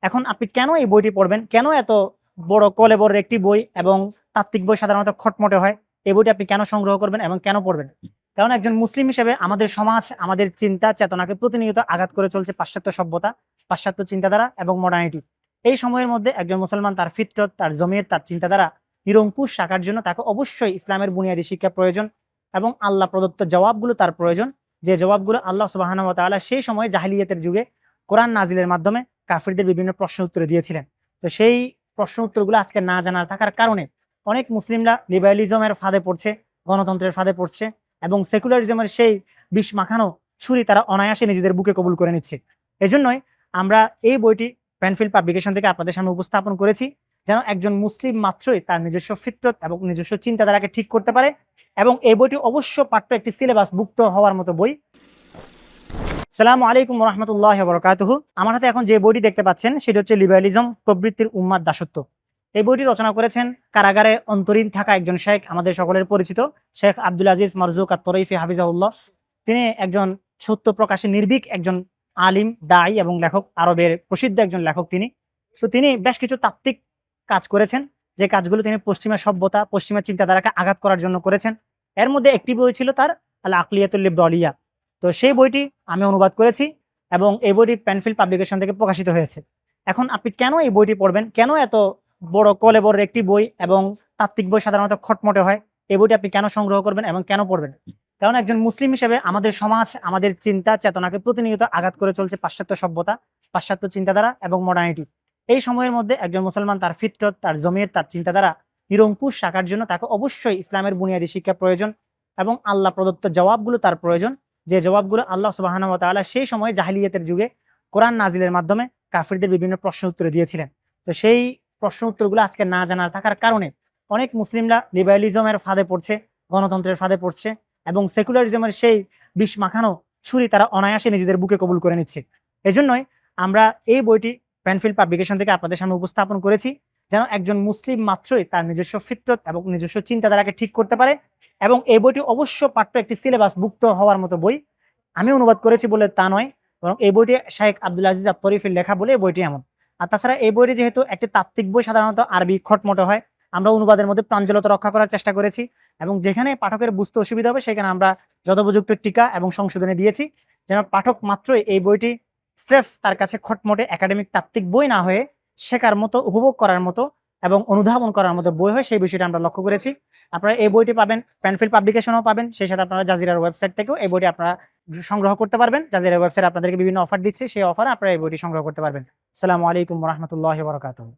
এখন আপনি কেন এই বইটি পড়বেন, কেন এত বড় কলেবরের একটি বই এবং তাত্ত্বিক বই সাধারণত খটমটে হয়, এই বইটি আপনি কেন সংগ্রহ করবেন এবং কেন পড়বেন? কারণ একজন মুসলিম হিসেবে আমাদের সমাজ, আমাদের চিন্তা চেতনাকে প্রতিনিয়ত আঘাত করে চলছে পাশ্চাত্য সভ্যতা, পাশ্চাত্য চিন্তাধারা এবং মডার্নিটি। এই সময়ের মধ্যে একজন মুসলমান তার ফিতরত, তার জমিয়ত, তার চিন্তাধারা নিরঙ্কুশ রাখার জন্য তাকে অবশ্যই ইসলামের বুনিয়াদী শিক্ষা প্রয়োজন এবং আল্লাহ প্রদত্ত জবাবগুলো তার প্রয়োজন, যে জবাবগুলো আল্লাহ সুবহানাহু ওয়া তাআলা সেই সময় জাহিলিয়াতের যুগে কোরআন নাজিলের মাধ্যমে কাফিরদের বিভিন্ন প্রশ্ন উত্তরে দিয়েছিলেন। তো সেই প্রশ্ন উত্তরগুলো আজকে না জানার থাকার কারণে অনেক মুসলিমরা লিবারালিজমের ফাঁদে পড়ছে, গণতন্ত্রের ফাঁদে পড়ছে এবং সেকুলারিজমের সেই বিষ মাখানো ছুরি তারা অনায়াসে নিজেদের বুকে কবুল করে নিচ্ছে। এজন্যই আমরা এই বইটি পেনফিল্ড পাবলিকেশন থেকে আপনাদের সামনে উপস্থাপন করেছি, যেন একজন মুসলিম মাত্রই তার নিজস্ব ফিতরত এবং নিজস্ব চিন্তাধারাকে ঠিক করতে পারে। এবং এই বইটি অবশ্য পাঠ্য একটি সিলেবাস ভুক্ত হওয়ার মতো বই। সালামু আলাইকুম রহমতুল্লাহ বরকাতুহু। আমার হাতে এখন যে বইটি দেখতে পাচ্ছেন সেটি হচ্ছে লিবারালিজম, প্রবৃত্তির উম্মাদ দাসত্ব। এই বইটি রচনা করেছেন কারাগারে অন্তরীণ থাকা একজন শেখ, আমাদের সকলের পরিচিত শেখ আব্দুল আজিজ মারজুক আত-তরাইফি হাফিজাহুল্লাহ। তিনি একজন সত্য প্রকাশে নির্ভীক একজন আলিম, দায়ী এবং লেখক, আরবের প্রসিদ্ধ একজন লেখক তিনি। তো তিনি বেশ কিছু তাত্ত্বিক কাজ করেছেন, যে কাজগুলো তিনি পশ্চিমা সভ্যতা, পশ্চিমা চিন্তাধারাকে আঘাত করার জন্য করেছেন। এর মধ্যে একটি বই ছিল তার আল আকলিয়াতুল লিবরালিয়া। তো সেই বইটি আমি অনুবাদ করেছি এবং এই বইটি পেনফিল্ড পাবলিকেশন থেকে প্রকাশিত হয়েছে। এখন আপনি কেন এই বইটি পড়বেন, কেন এত বড় কলেবরের একটি বই এবং তাত্ত্বিক বই সাধারণত খটমটে হয়, এই বইটি আপনি কেন সংগ্রহ করবেন এবং কেন পড়বেন? কারণ একজন মুসলিম হিসেবে আমাদের সমাজ, আমাদের চিন্তা চেতনাকে প্রতিনিয়ত আঘাত করে চলছে পাশ্চাত্য সভ্যতা, পাশ্চাত্য চিন্তাধারা এবং মডার্নিটি। এই সময়ের মধ্যে একজন মুসলমান তার ফিতরত, তার জমিয়ত, তার চিন্তাধারা নিরঙ্কুশ রাখার জন্য তাকে অবশ্যই ইসলামের বুনিয়াদী শিক্ষা প্রয়োজন এবং আল্লাহ প্রদত্ত জবাবগুলো তার প্রয়োজন, যে জবাবগুলো আল্লাহ সুবহানাহু ওয়া তাআলা সেই সময় জাহিলিয়াতের যুগে কোরআন নাজিলের মাধ্যমে কাফিরদের বিভিন্ন প্রশ্ন উত্তরে দিয়েছিলেন। তো সেই প্রশ্ন উত্তরগুলো আজকে না জানার থাকার কারণে অনেক মুসলিমরা লিবারালিজমের ফাঁদে পড়ছে, গণতন্ত্রের ফাঁদে পড়ছে এবং সেকুলারিজমের সেই বিষ মাখানো ছুরি তারা অনায়াসে নিজেদের বুকে কবুল করে নিচ্ছে। এজন্যই আমরা এই বইটি পেনফিল্ড পাবলিকেশন থেকে আপনাদের সামনে উপস্থাপন করেছি, যেন একজন মুসলিম মাত্রই তার নিজস্ব ফিতরত এবং নিজস্ব চিন্তাধারাকে ঠিক করতে পারে। এবং এই বইটি অবশ্য পাঠ্য একটি সিলেবাস ভুক্ত হওয়ার মতো বই। আমি অনুবাদ করেছি বলে তা নয়, বরং এই বইটি শেখ আব্দুল আজিজ আত-তরিফির লেখা বলে এই বইটি এমন। আর তাছাড়া এই বইটি যেহেতু একটি তাত্ত্বিক বই, সাধারণত আরবি খটমটে হয়, আমরা অনুবাদের মধ্যে প্রাঞ্জলতা রক্ষা করার চেষ্টা করেছি এবং যেখানে পাঠকের বুঝতে অসুবিধা হবে সেখানে আমরা যথোপযুক্ত টিকা এবং সংশোধনী দিয়েছি, যেন পাঠক মাত্রই এই বইটি স্রেফ তার কাছে খটমটে একাডেমিক তাত্ত্বিক বই না হয়ে শেখার মতো, উপভোগ করার মতো এবং অনুধাবন করার মতো বই হয়, সেই বিষয়টা আমরা লক্ষ্য করেছি। আপনারা এই বইটি পাবেন, পেনফিল্ড পাবলিকেশনও পাবেন, সেই সাথে আপনারা জাজিরার ওয়েবসাইট থেকেও এই বইটি আপনারা সংগ্রহ করতে পারবেন। জাজিরার ওয়েবসাইট আপনাদেরকে বিভিন্ন অফার দিচ্ছে, সেই অফারে আপনারা এই বইটি সংগ্রহ করতে পারবেন। আসসালামু আলাইকুম ওয়া রাহমাতুল্লাহি ওয়া বারাকাতুহু।